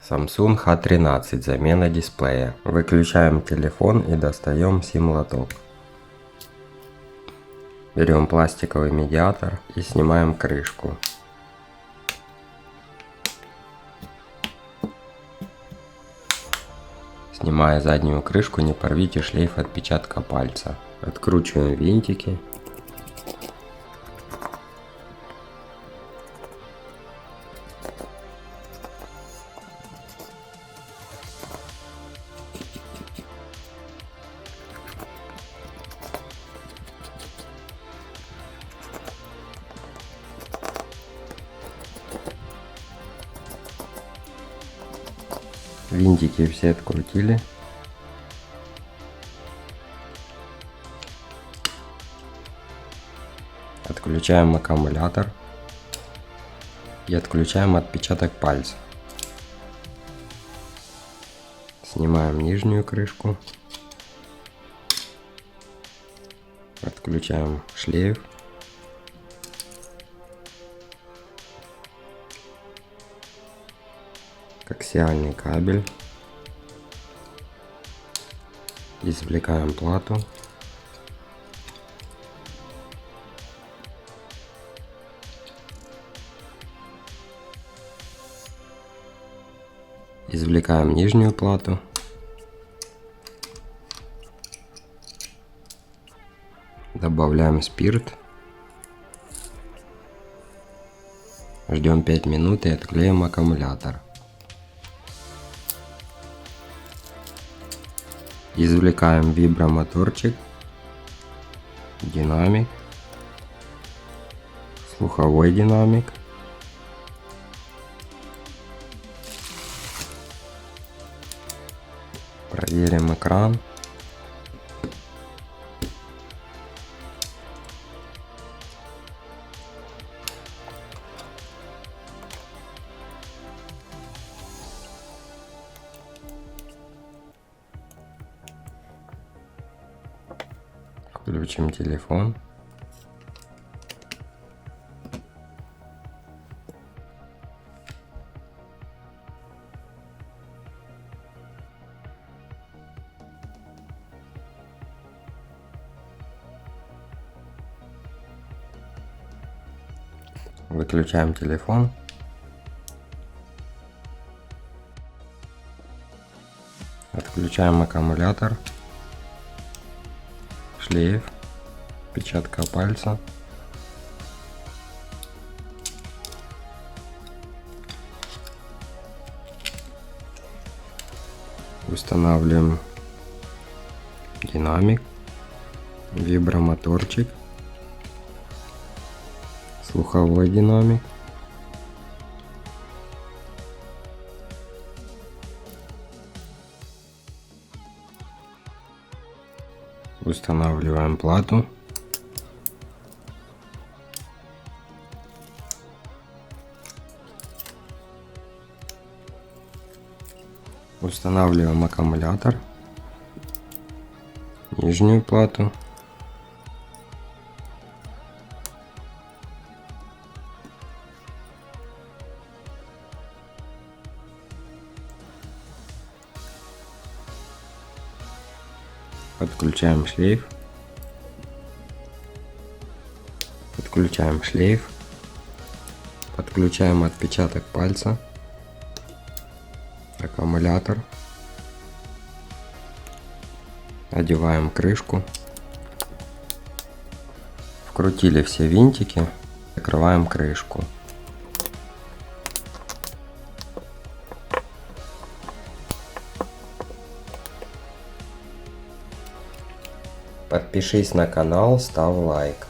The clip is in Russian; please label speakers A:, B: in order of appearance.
A: Samsung H13, замена дисплея. Выключаем телефон и достаем сим-лоток. Берем пластиковый медиатор и снимаем крышку. Снимая заднюю крышку, не порвите шлейф отпечатка пальца. Откручиваем винтики. Винтики все открутили. Отключаем аккумулятор и отключаем отпечаток пальца. Снимаем нижнюю крышку. Отключаем шлейф. Коаксиальный кабель. Извлекаем плату. Извлекаем нижнюю плату. Добавляем спирт. Ждем 5 минут и отклеим аккумулятор. Извлекаем вибромоторчик, динамик, слуховой динамик, проверим экран. Включим телефон. Выключаем телефон. Отключаем аккумулятор, шлейф, отпечатка пальца. Устанавливаем динамик, вибромоторчик, слуховой динамик. Устанавливаем плату. Устанавливаем аккумулятор, нижнюю плату. Подключаем шлейф. Подключаем шлейф. Подключаем отпечаток пальца. Аккумулятор. Одеваем крышку. Вкрутили все винтики. Закрываем крышку. Подпишись на канал, ставь лайк.